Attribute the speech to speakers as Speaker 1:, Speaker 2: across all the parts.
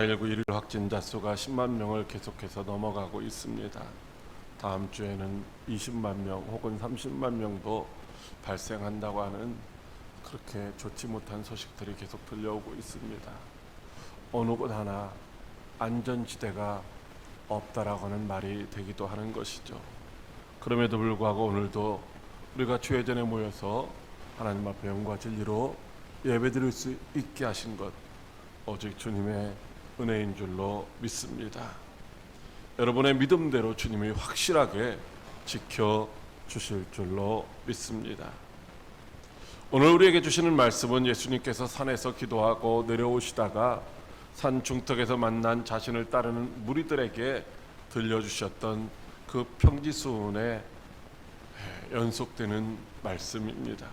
Speaker 1: 코로나19 일일 확진자 수가 10만 명을 계속해서 넘어가고 있습니다. 다음 주에는 20만 명 혹은 30만 명도 발생한다고 하는 그렇게 좋지 못한 소식들이 계속 들려오고 있습니다. 어느 곳 하나 안전지대가 없다라고 하는 말이 되기도 하는 것이죠. 그럼에도 불구하고 오늘도 우리가 주의 전에 모여서 하나님 앞에 영과 진리로 예배드릴 수 있게 하신 것 오직 주님의 은혜인 줄로 믿습니다. 여러분의 믿음대로 주님이 확실하게 지켜주실 줄로 믿습니다. 오늘 우리에게 주시는 말씀은 예수님께서 산에서 기도하고 내려오시다가 산 중턱에서 만난 자신을 따르는 무리들에게 들려주셨던 그 평지수훈에 연속되는 말씀입니다.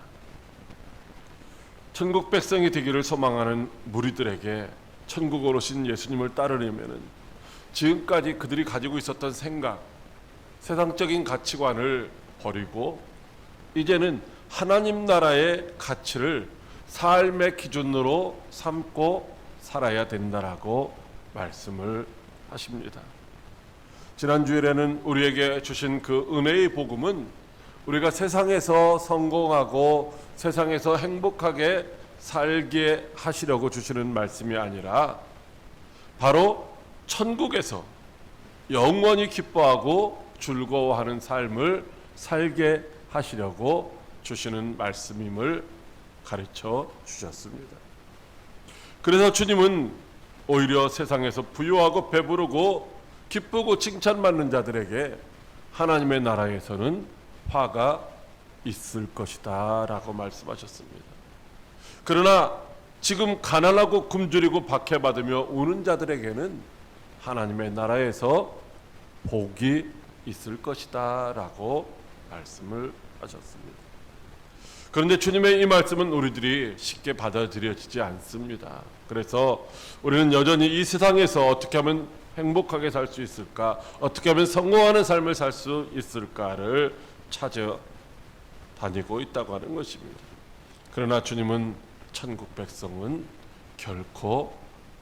Speaker 1: 천국 백성이 되기를 소망하는 무리들에게 천국으로 오신 예수님을 따르려면 지금까지 그들이 가지고 있었던 생각, 세상적인 가치관을 버리고 이제는 하나님 나라의 가치를 삶의 기준으로 삼고 살아야 된다라고 말씀을 하십니다. 지난 주일에는 우리에게 주신 그 은혜의 복음은 우리가 세상에서 성공하고 세상에서 행복하게 살게 하시려고 주시는 말씀이 아니라 바로 천국에서 영원히 기뻐하고 즐거워하는 삶을 살게 하시려고 주시는 말씀임을 가르쳐 주셨습니다. 그래서 주님은 오히려 세상에서 부유하고 배부르고 기쁘고 칭찬받는 자들에게 하나님의 나라에서는 화가 있을 것이다 라고 말씀하셨습니다. 그러나 지금 가난하고 굶주리고 박해받으며 우는 자들에게는 하나님의 나라에서 복이 있을 것이다 라고 말씀을 하셨습니다. 그런데 주님의 이 말씀은 우리들이 쉽게 받아들여지지 않습니다. 그래서 우리는 여전히 이 세상에서 어떻게 하면 행복하게 살 수 있을까, 어떻게 하면 성공하는 삶을 살 수 있을까를 찾아다니고 있다고 하는 것입니다. 그러나 주님은 천국 백성은 결코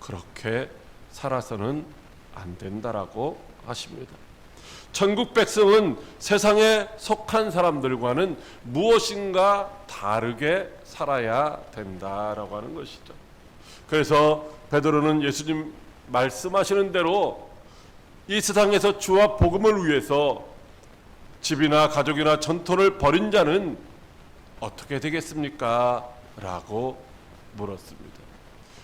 Speaker 1: 그렇게 살아서는 안 된다라고 하십니다. 천국 백성은 세상에 속한 사람들과는 무엇인가 다르게 살아야 된다라고 하는 것이죠. 그래서 베드로는 예수님 말씀하시는 대로 이 세상에서 주와 복음을 위해서 집이나 가족이나 전토를 벌인 자는 어떻게 되겠습니까? 라고 물었습니다.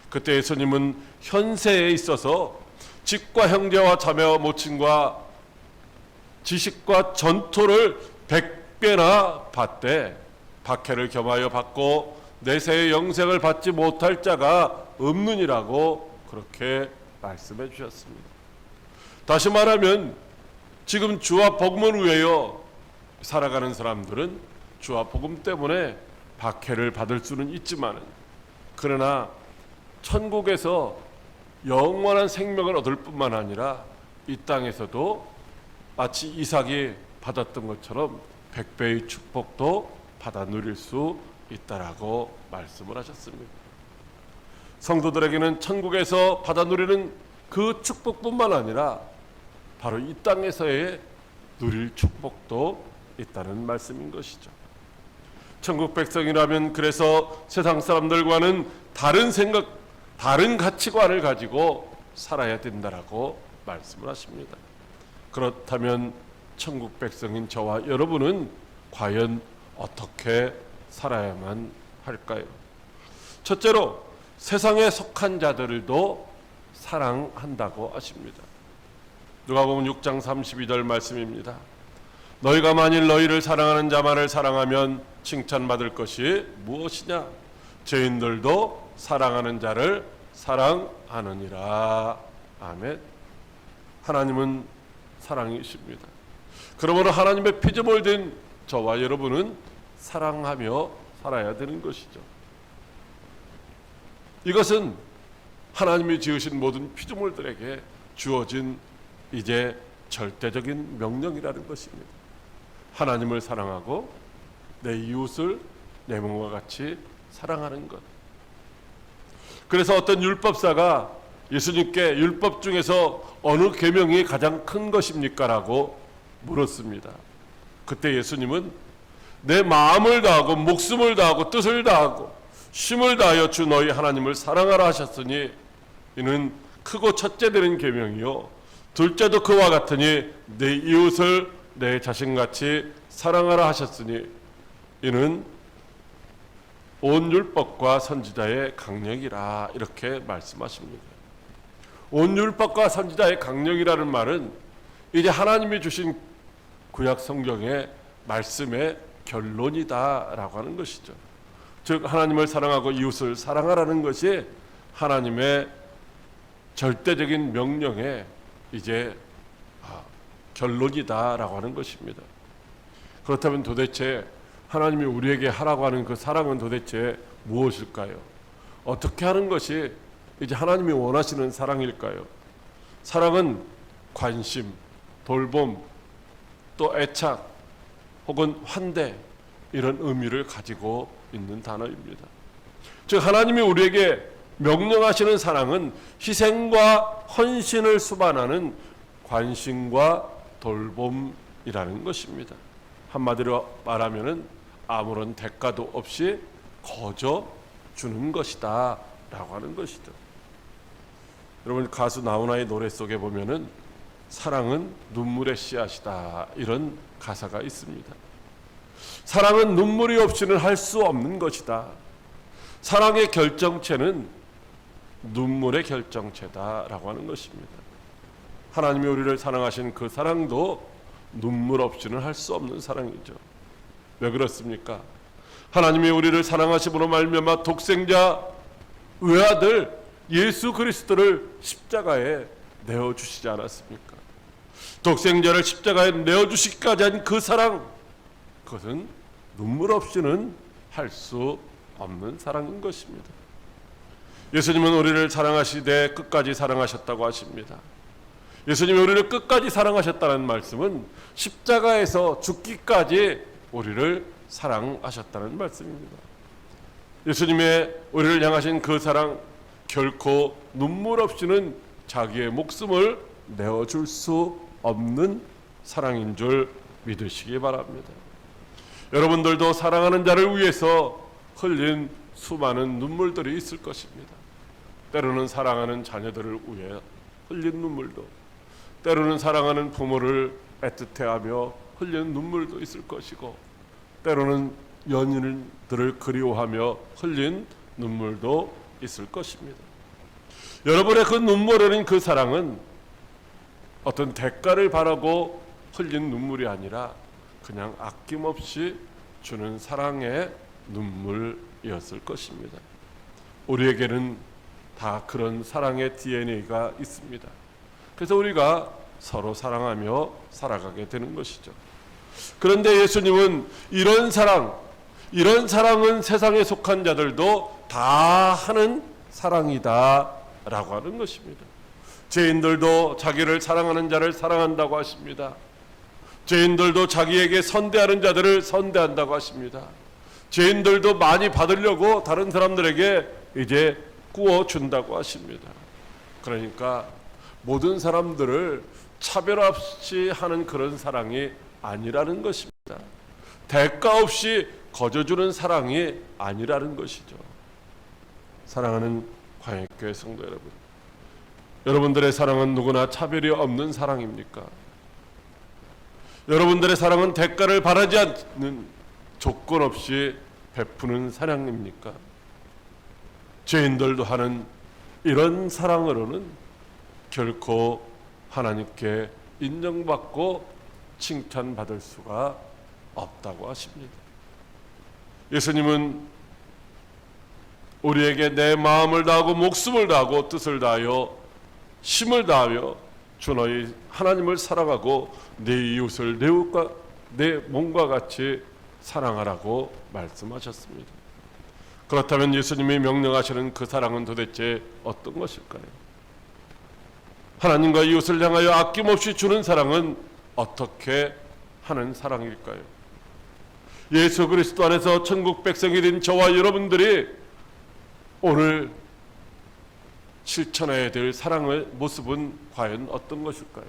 Speaker 1: 그때 예수님은 현세에 있어서 집과 형제와 자매와 모친과 지식과 전토를 100배나 받되 박해를 겸하여 받고 내세의 영생을 받지 못할 자가 없느니라고 그렇게 말씀해 주셨습니다. 다시 말하면 지금 주와 복음을 위하여 살아가는 사람들은 주와 복음 때문에 박해를 받을 수는 있지만 그러나 천국에서 영원한 생명을 얻을 뿐만 아니라 이 땅에서도 마치 이삭이 받았던 것처럼 100배의 축복도 받아 누릴 수 있다라고 말씀을 하셨습니다. 성도들에게는 천국에서 받아 누리는 그 축복뿐만 아니라 바로 이 땅에서의 누릴 축복도 있다는 말씀인 것이죠. 천국 백성이라면 그래서 세상 사람들과는 다른 생각, 다른 가치관을 가지고 살아야 된다라고 말씀을 하십니다. 그렇다면 천국 백성인 저와 여러분은 과연 어떻게 살아야만 할까요? 첫째로 세상에 속한 자들도 사랑한다고 하십니다. 누가복음 6장 32절 말씀입니다. 너희가 만일 너희를 사랑하는 자만을 사랑하면 칭찬받을 것이 무엇이냐? 죄인들도 사랑하는 자를 사랑하느니라. 아멘. 하나님은 사랑이십니다. 그러므로 하나님의 피조물 된 저와 여러분은 사랑하며 살아야 되는 것이죠. 이것은 하나님이 지으신 모든 피조물들에게 주어진 이제 절대적인 명령이라는 것입니다. 하나님을 사랑하고 내 이웃을 내 몸과 같이 사랑하는 것. 그래서 어떤 율법사가 예수님께 율법 중에서 어느 계명이 가장 큰 것입니까? 라고 물었습니다. 그때 예수님은 내 마음을 다하고 목숨을 다하고 뜻을 다하고 힘을 다하여 주 너희 하나님을 사랑하라 하셨으니 이는 크고 첫째 되는 계명이요 둘째도 그와 같으니 내 이웃을 내 자신같이 사랑하라 하셨으니 이는 온 율법과 선지자의 강령이라 이렇게 말씀하십니다. 온 율법과 선지자의 강령이라는 말은 이제 하나님이 주신 구약 성경의 말씀의 결론이다라고 하는 것이죠. 즉 하나님을 사랑하고 이웃을 사랑하라는 것이 하나님의 절대적인 명령의 이제 결론이다라고 하는 것입니다. 그렇다면 도대체 하나님이 우리에게 하라고 하는 그 사랑은 도대체 무엇일까요? 어떻게 하는 것이 이제 하나님이 원하시는 사랑일까요? 사랑은 관심, 돌봄, 또 애착 혹은 환대 이런 의미를 가지고 있는 단어입니다. 즉 하나님이 우리에게 명령하시는 사랑은 희생과 헌신을 수반하는 관심과 돌봄이라는 것입니다. 한마디로 말하면은 아무런 대가도 없이 거저 주는 것이다 라고 하는 것이죠. 여러분 가수 나훈아의 노래 속에 보면은 사랑은 눈물의 씨앗이다 이런 가사가 있습니다. 사랑은 눈물이 없이는 할 수 없는 것이다. 사랑의 결정체는 눈물의 결정체다라고 하는 것입니다. 하나님이 우리를 사랑하신 그 사랑도 눈물 없이는 할 수 없는 사랑이죠. 왜 그렇습니까? 하나님이 우리를 사랑하심으로 말미암아 독생자 외아들 예수 그리스도를 십자가에 내어주시지 않았습니까? 독생자를 십자가에 내어주시기까지 한 그 사랑, 그것은 눈물 없이는 할 수 없는 사랑인 것입니다. 예수님은 우리를 사랑하시되 끝까지 사랑하셨다고 하십니다. 예수님이 우리를 끝까지 사랑하셨다는 말씀은 십자가에서 죽기까지 우리를 사랑하셨다는 말씀입니다. 예수님의 우리를 향하신 그 사랑 결코 눈물 없이는 자기의 목숨을 내어줄 수 없는 사랑인 줄 믿으시기 바랍니다. 여러분들도 사랑하는 자를 위해서 흘린 수많은 눈물들이 있을 것입니다. 때로는 사랑하는 자녀들을 위해 흘린 눈물도, 때로는 사랑하는 부모를 애틋해하며 흘리는 눈물도 있을 것이고, 때로는 연인들을 그리워하며 흘린 눈물도 있을 것입니다. 여러분의 그 눈물 흘린 그 사랑은 어떤 대가를 바라고 흘린 눈물이 아니라 그냥 아낌없이 주는 사랑의 눈물이었을 것입니다. 우리에게는 다 그런 사랑의 DNA가 있습니다. 그래서 우리가 서로 사랑하며 살아가게 되는 것이죠. 그런데 예수님은 이런 사랑은 세상에 속한 자들도 다 하는 사랑이다 라고 하는 것입니다. 죄인들도 자기를 사랑하는 자를 사랑한다고 하십니다. 죄인들도 자기에게 선대하는 자들을 선대한다고 하십니다. 죄인들도 많이 받으려고 다른 사람들에게 이제 구워준다고 하십니다. 그러니까 모든 사람들을 차별 없이 하는 그런 사랑이 아니라는 것입니다. 대가 없이 거저주는 사랑이 아니라는 것이죠. 사랑하는 광역교회 성도 여러분, 여러분들의 사랑은 누구나 차별이 없는 사랑입니까? 여러분들의 사랑은 대가를 바라지 않는 조건 없이 베푸는 사랑입니까? 죄인들도 하는 이런 사랑으로는 결코 하나님께 인정받고 칭찬받을 수가 없다고 하십니다. 예수님은 우리에게 내 마음을 다하고 목숨을 다하고 뜻을 다하여 힘을 다하여 주 너희 하나님을 사랑하고 내 이웃을 내 몸과 같이 사랑하라고 말씀하셨습니다. 그렇다면 예수님이 명령하시는 그 사랑은 도대체 어떤 것일까요? 하나님과 이웃을 향하여 아낌없이 주는 사랑은 어떻게 하는 사랑일까요? 예수 그리스도 안에서 천국 백성이 된 저와 여러분들이 오늘 실천해야 될 사랑의 모습은 과연 어떤 것일까요?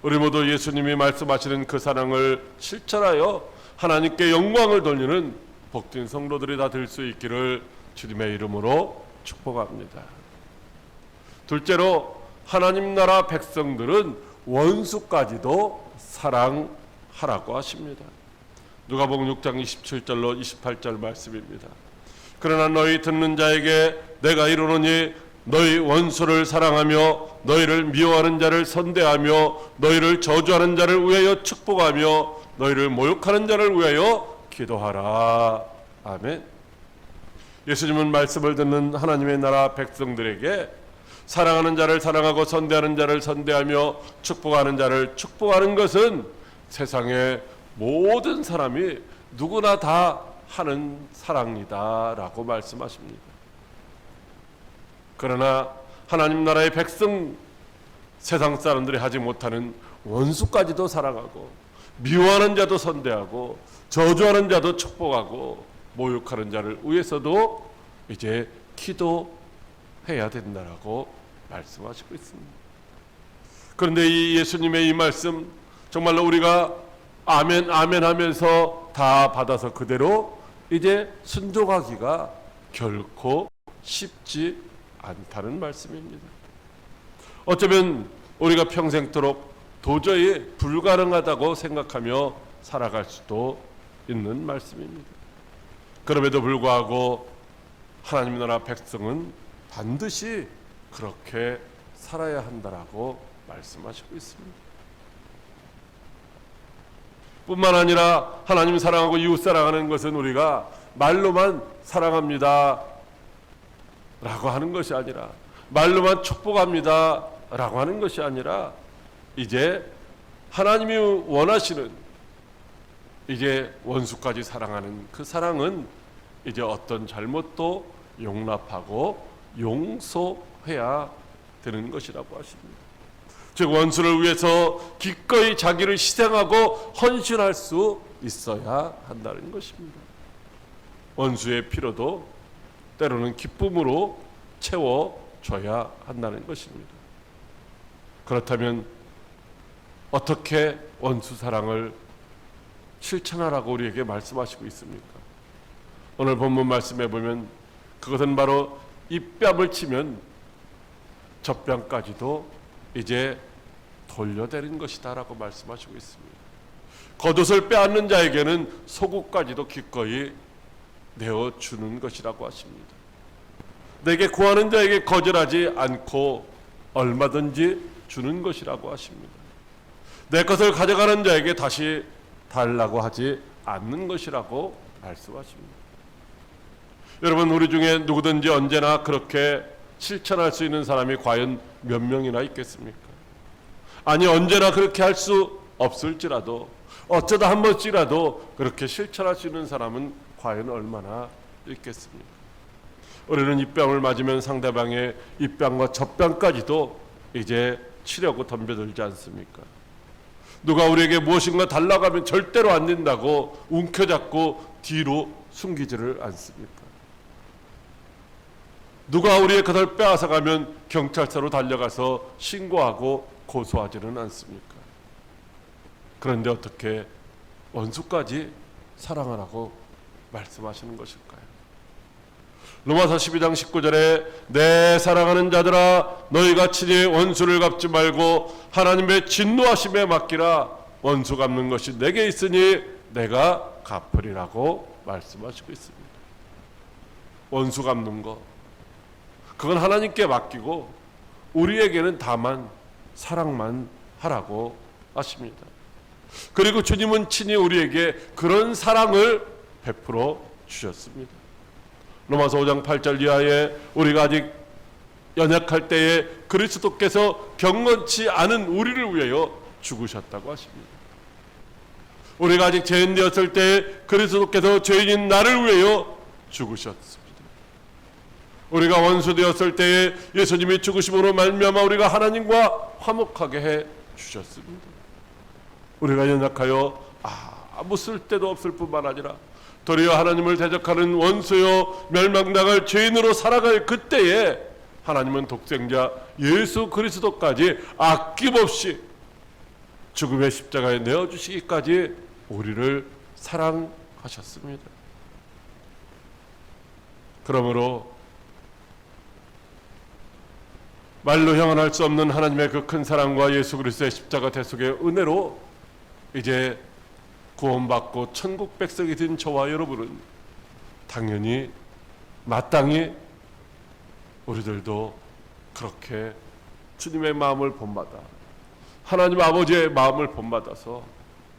Speaker 1: 우리 모두 예수님이 말씀하시는 그 사랑을 실천하여 하나님께 영광을 돌리는 복된 성도들이 다 될 수 있기를 주님의 이름으로 축복합니다. 둘째로 하나님 나라 백성들은 원수까지도 사랑하라고 하십니다. 누가복음 6장 27절로 28절 말씀입니다. 그러나 너희 듣는 자에게 내가 이르노니 너희 원수를 사랑하며 너희를 미워하는 자를 선대하며 너희를 저주하는 자를 위하여 축복하며 너희를 모욕하는 자를 위하여 기도하라. 아멘. 예수님은 말씀을 듣는 하나님의 나라 백성들에게 사랑하는 자를 사랑하고 선대하는 자를 선대하며 축복하는 자를 축복하는 것은 세상의 모든 사람이 누구나 다 하는 사랑이다 라고 말씀하십니다. 그러나 하나님 나라의 백성, 세상 사람들이 하지 못하는 원수까지도 사랑하고 미워하는 자도 선대하고 저주하는 자도 축복하고 모욕하는 자를 위해서도 이제 기도해야 된다라고 말씀하시고 있습니다. 그런데 이 예수님의 이 말씀 정말로 우리가 아멘 아멘 하면서 다 받아서 그대로 이제 순종하기가 결코 쉽지 않다는 말씀입니다. 어쩌면 우리가 평생토록 도저히 불가능하다고 생각하며 살아갈 수도 있는 말씀입니다. 그럼에도 불구하고 하나님 나라 백성은 반드시 그렇게 살아야 한다라고 말씀하시고 있습니다. 뿐만 아니라 하나님 사랑하고 이웃 사랑하는 것은 우리가 말로만 사랑합니다 라고 하는 것이 아니라, 말로만 축복합니다 라고 하는 것이 아니라, 이제 하나님이 원하시는 이제 원수까지 사랑하는 그 사랑은 이제 어떤 잘못도 용납하고 용서해야 되는 것이라고 하십니다. 즉 원수를 위해서 기꺼이 자기를 희생하고 헌신할 수 있어야 한다는 것입니다. 원수의 피로도 때로는 기쁨으로 채워줘야 한다는 것입니다. 그렇다면 어떻게 원수 사랑을 실천하라고 우리에게 말씀하시고 있습니까? 오늘 본문 말씀해 보면 그것은 바로 이 뺨을 치면 저 뺨까지도 이제 돌려대는 것이다 라고 말씀하시고 있습니다. 겉옷을 빼앗는 자에게는 속옷까지도 기꺼이 내어주는 것이라고 하십니다. 내게 구하는 자에게 거절하지 않고 얼마든지 주는 것이라고 하십니다. 내 것을 가져가는 자에게 다시 달라고 하지 않는 것이라고 말씀하십니다. 여러분, 우리 중에 누구든지 언제나 그렇게 실천할 수 있는 사람이 과연 몇 명이나 있겠습니까? 아니, 언제나 그렇게 할 수 없을지라도 어쩌다 한 번씩이라도 그렇게 실천할 수 있는 사람은 과연 얼마나 있겠습니까? 우리는 입병을 맞으면 상대방의 입병과 젖병까지도 이제 치려고 덤벼들지 않습니까? 누가 우리에게 무엇인가 달라고 하면 절대로 안 된다고 움켜잡고 뒤로 숨기지를 않습니까? 누가 우리의 것을 빼앗아 가면 경찰서로 달려가서 신고하고 고소하지는 않습니까? 그런데 어떻게 원수까지 사랑하라고 말씀하시는 것일까요? 로마서 12장 19절에 내 사랑하는 자들아 너희가 친히 원수를 갚지 말고 하나님의 진노하심에 맡기라. 원수 갚는 것이 내게 있으니 내가 갚으리라고 말씀하시고 있습니다. 원수 갚는 것, 그건 하나님께 맡기고 우리에게는 다만 사랑만 하라고 하십니다. 그리고 주님은 친히 우리에게 그런 사랑을 베풀어 주셨습니다. 로마서 5장 8절 이하에 우리가 아직 연약할 때에 그리스도께서 경건치 않은 우리를 위하여 죽으셨다고 하십니다. 우리가 아직 죄인 되었을 때에 그리스도께서 죄인인 나를 위하여 죽으셨습니다. 우리가 원수 되었을 때에 예수님이 죽으심으로 말미암아 우리가 하나님과 화목하게 해 주셨습니다. 우리가 연약하여 아무 쓸데도 없을 뿐만 아니라 도리어 하나님을 대적하는 원수요 멸망당할 죄인으로 살아갈 그때에 하나님은 독생자 예수 그리스도까지 아낌없이 죽음의 십자가에 내어주시기까지 우리를 사랑하셨습니다. 그러므로 말로 형언할 수 없는 하나님의 그 큰 사랑과 예수 그리스도의 십자가 대속의 은혜로 이제 구원받고 천국 백성이 된 저와 여러분은 당연히 마땅히 우리들도 그렇게 주님의 마음을 본받아 하나님 아버지의 마음을 본받아서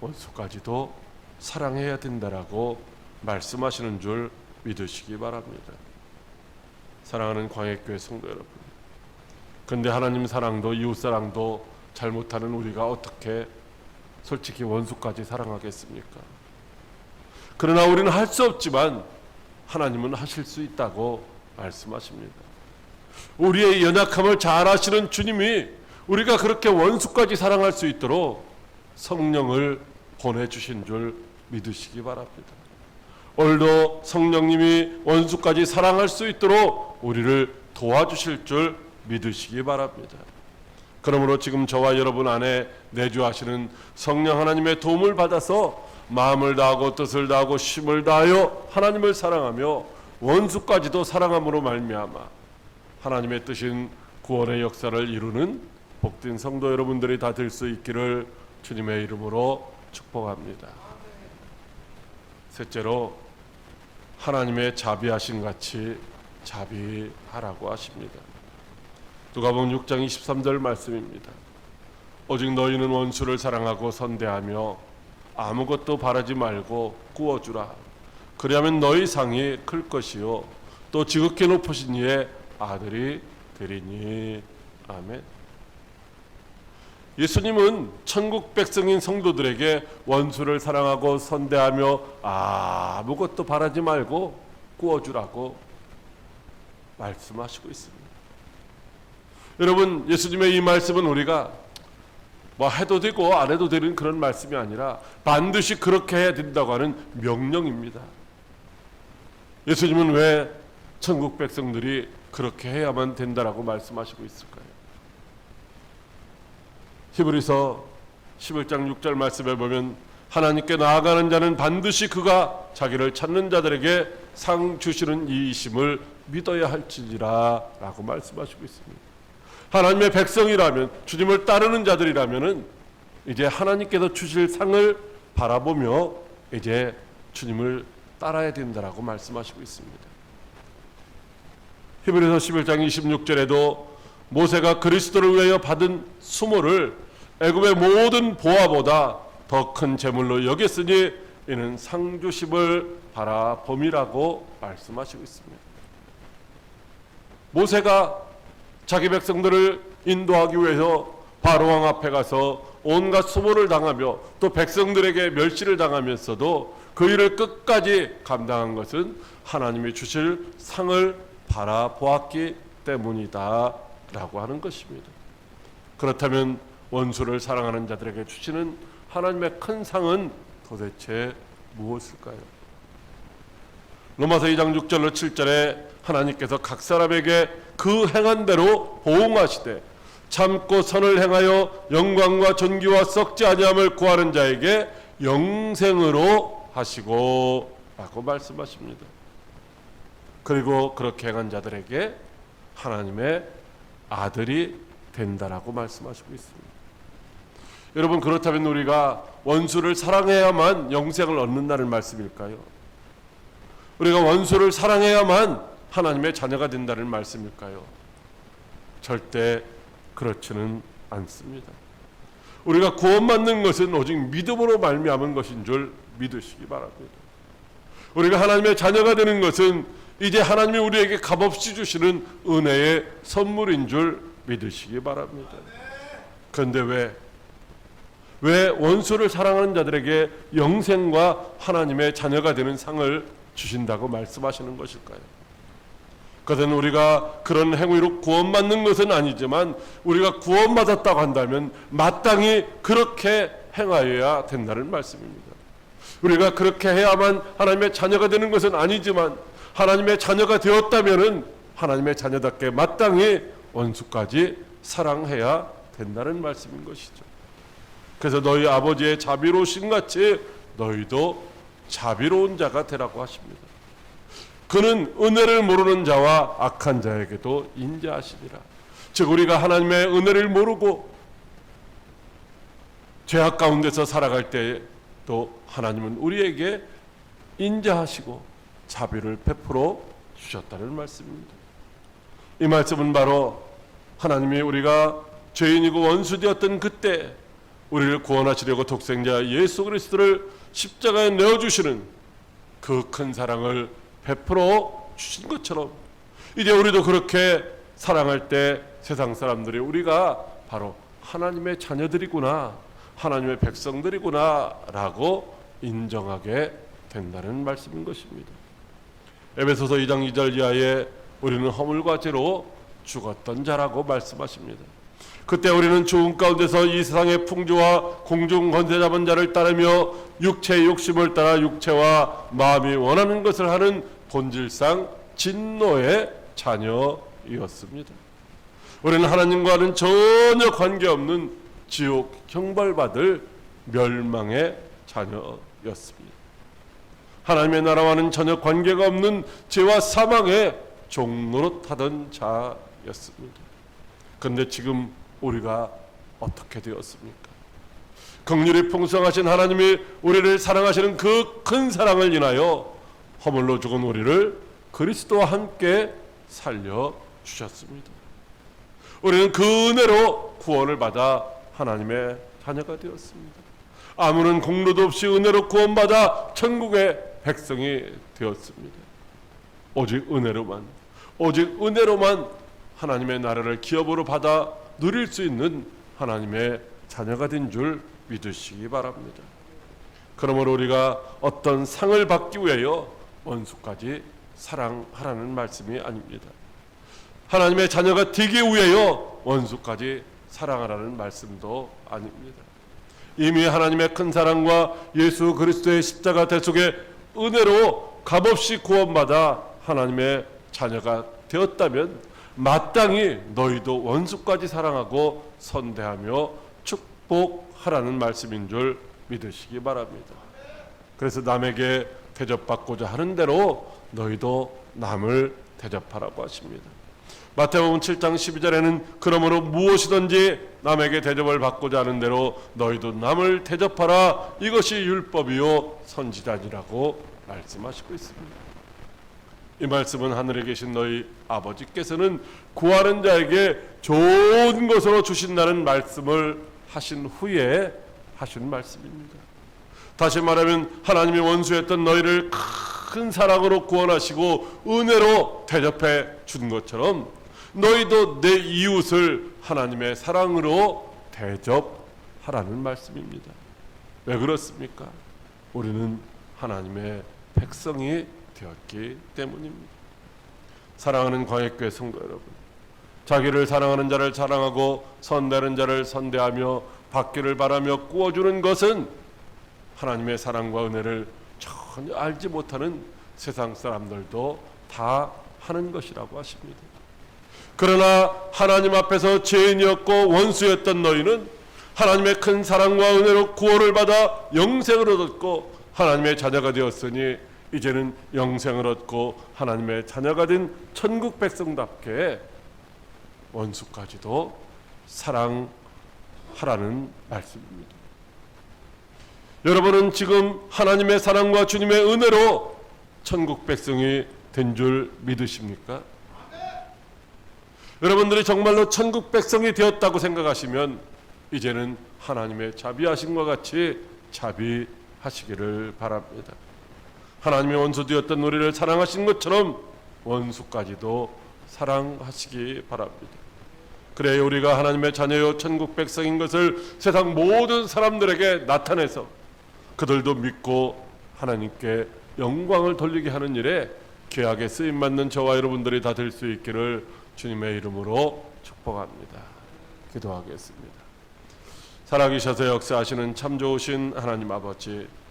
Speaker 1: 원수까지도 사랑해야 된다라고 말씀하시는 줄 믿으시기 바랍니다. 사랑하는 광해교회 성도 여러분, 근데 하나님 사랑도 이웃 사랑도 잘못하는 우리가 어떻게 솔직히 원수까지 사랑하겠습니까? 그러나 우리는 할 수 없지만 하나님은 하실 수 있다고 말씀하십니다. 우리의 연약함을 잘 아시는 주님이 우리가 그렇게 원수까지 사랑할 수 있도록 성령을 보내주신 줄 믿으시기 바랍니다. 오늘도 성령님이 원수까지 사랑할 수 있도록 우리를 도와주실 줄 믿으시기 바랍니다. 그러므로 지금 저와 여러분 안에 내주하시는 성령 하나님의 도움을 받아서 마음을 다하고 뜻을 다하고 힘을 다하여 하나님을 사랑하며 원수까지도 사랑함으로 말미암아 하나님의 뜻인 구원의 역사를 이루는 복된 성도 여러분들이 다 될 수 있기를 주님의 이름으로 축복합니다. 셋째로 하나님의 자비하신 같이 자비하라고 하십니다. 누가복음 6장 23절 말씀입니다. 오직 너희는 원수를 사랑하고 선대하며 아무것도 바라지 말고 구워주라. 그리하면 너희 상이 클 것이요 또 지극히 높으신 이의 아들이 되리니. 아멘. 예수님은 천국 백성인 성도들에게 원수를 사랑하고 선대하며 아무것도 바라지 말고 구워주라고 말씀하시고 있습니다. 여러분, 예수님의 이 말씀은 우리가 뭐 해도 되고 안 해도 되는 그런 말씀이 아니라 반드시 그렇게 해야 된다고 하는 명령입니다. 예수님은 왜 천국 백성들이 그렇게 해야만 된다라고 말씀하시고 있을까요? 히브리서 11장 6절 말씀에 보면 하나님께 나아가는 자는 반드시 그가 자기를 찾는 자들에게 상 주시는 이이심을 믿어야 할지니라 라고 말씀하시고 있습니다. 하나님의 백성이라면, 주님을 따르는 자들이라면 이제 하나님께서 주실 상을 바라보며 이제 주님을 따라야 된다라고 말씀하시고 있습니다. 히브리서 11장 26절에도 모세가 그리스도를 위하여 받은 수모를 애굽의 모든 보화보다 더 큰 재물로 여겼으니 이는 상주심을 바라봄이라고 말씀하시고 있습니다. 모세가 자기 백성들을 인도하기 위해서 바로왕 앞에 가서 온갖 수모를 당하며 또 백성들에게 멸시를 당하면서도 그 일을 끝까지 감당한 것은 하나님이 주실 상을 바라보았기 때문이다 라고 하는 것입니다. 그렇다면 원수를 사랑하는 자들에게 주시는 하나님의 큰 상은 도대체 무엇일까요? 로마서 2장 6절로 7절에 하나님께서 각 사람에게 그 행한 대로 보응하시되 참고 선을 행하여 영광과 존귀와 썩지 아니함을 구하는 자에게 영생으로 하시고 라고 말씀하십니다. 그리고 그렇게 행한 자들에게 하나님의 아들이 된다라고 말씀하시고 있습니다. 여러분, 그렇다면 우리가 원수를 사랑해야만 영생을 얻는다는 말씀일까요? 우리가 원수를 사랑해야만 하나님의 자녀가 된다는 말씀일까요? 절대 그렇지는 않습니다. 우리가 구원받는 것은 오직 믿음으로 말미암은 것인 줄 믿으시기 바랍니다. 우리가 하나님의 자녀가 되는 것은 이제 하나님이 우리에게 값없이 주시는 은혜의 선물인 줄 믿으시기 바랍니다. 그런데 왜 원수를 사랑하는 자들에게 영생과 하나님의 자녀가 되는 상을 주신다고 말씀하시는 것일까요? 그것은 우리가 그런 행위로 구원받는 것은 아니지만 우리가 구원받았다고 한다면 마땅히 그렇게 행하여야 된다는 말씀입니다. 우리가 그렇게 해야만 하나님의 자녀가 되는 것은 아니지만 하나님의 자녀가 되었다면은 하나님의 자녀답게 마땅히 원수까지 사랑해야 된다는 말씀인 것이죠. 그래서 너희 아버지의 자비로우신 같이 너희도 자비로운 자가 되라고 하십니다. 그는 은혜를 모르는 자와 악한 자에게도 인자하시니라. 즉 우리가 하나님의 은혜를 모르고 죄악 가운데서 살아갈 때도 하나님은 우리에게 인자하시고 자비를 베풀어 주셨다는 말씀입니다. 이 말씀은 바로 하나님이 우리가 죄인이고 원수되었던 그때 우리를 구원하시려고 독생자 예수 그리스도를 십자가에 내어주시는 그 큰 사랑을 베풀어 주신 것처럼 이제 우리도 그렇게 사랑할 때 세상 사람들이 우리가 바로 하나님의 자녀들이구나, 하나님의 백성들이구나 라고 인정하게 된다는 말씀인 것입니다. 에베소서 2장 2절 이하에 우리는 허물과 죄로 죽었던 자라고 말씀하십니다. 그때 우리는 죽음 가운데서 이 세상의 풍조와 공중 권세 잡은 자를 따르며 육체의 욕심을 따라 육체와 마음이 원하는 것을 하는 본질상 진노의 자녀이었습니다. 우리는 하나님과는 전혀 관계없는 지옥 형벌받을 멸망의 자녀였습니다. 하나님의 나라와는 전혀 관계가 없는 죄와 사망의 종노릇하던 자였습니다. 그런데 지금 우리가 어떻게 되었습니까? 긍휼이 풍성하신 하나님이 우리를 사랑하시는 그 큰 사랑을 인하여 허물로 죽은 우리를 그리스도와 함께 살려주셨습니다. 우리는 그 은혜로 구원을 받아 하나님의 자녀가 되었습니다. 아무런 공로도 없이 은혜로 구원받아 천국의 백성이 되었습니다. 오직 은혜로만 하나님의 나라를 기업으로 받아 누릴 수 있는 하나님의 자녀가 된 줄 믿으시기 바랍니다. 그러므로 우리가 어떤 상을 받기 위하여 원수까지 사랑하라는 말씀이 아닙니다. 하나님의 자녀가 되기 위하여 원수까지 사랑하라는 말씀도 아닙니다. 이미 하나님의 큰 사랑과 예수 그리스도의 십자가 대속에 은혜로 값없이 구원받아 하나님의 자녀가 되었다면 마땅히 너희도 원수까지 사랑하고 선대하며 축복하라는 말씀인 줄 믿으시기 바랍니다. 그래서 남에게 대접받고자 하는 대로 너희도 남을 대접하라고 하십니다. 마태복음 7장 12절에는 그러므로 무엇이든지 남에게 대접을 받고자 하는 대로 너희도 남을 대접하라, 이것이 율법이요 선지자니라고 말씀하시고 있습니다. 이 말씀은 하늘에 계신 너희 아버지께서는 구하는 자에게 좋은 것으로 주신다는 말씀을 하신 후에 하신 말씀입니다. 다시 말하면 하나님이 원수였던 너희를 큰 사랑으로 구원하시고 은혜로 대접해 준 것처럼 너희도 내 이웃을 하나님의 사랑으로 대접하라는 말씀입니다. 왜 그렇습니까? 우리는 하나님의 백성이 되었기 때문입니다. 사랑하는 광역교회 성도 여러분, 자기를 사랑하는 자를 사랑하고 선대하는 자를 선대하며 받기를 바라며 꾸어주는 것은 하나님의 사랑과 은혜를 전혀 알지 못하는 세상 사람들도 다 하는 것이라고 하십니다. 그러나 하나님 앞에서 죄인이었고 원수였던 너희는 하나님의 큰 사랑과 은혜로 구원을 받아 영생을 얻었고 하나님의 자녀가 되었으니 이제는 영생을 얻고 하나님의 자녀가 된 천국 백성답게 원수까지도 사랑하라는 말씀입니다. 여러분은 지금 하나님의 사랑과 주님의 은혜로 천국 백성이 된 줄 믿으십니까? 여러분들이 정말로 천국 백성이 되었다고 생각하시면 이제는 하나님의 자비하심과 같이 자비하시기를 바랍니다. 하나님의 원수 되었던 우리를 사랑하신 것처럼 원수까지도 사랑하시기 바랍니다. 그래야 우리가 하나님의 자녀요 천국 백성인 것을 세상 모든 사람들에게 나타내서 그들도 믿고 하나님께 영광을 돌리게 하는 일에 귀하게 쓰임받는 저와 여러분들이 다 될 수 있기를 주님의 이름으로 축복합니다. 기도하겠습니다. 살아계셔서 역사하시는 참 좋으신 하나님 아버지,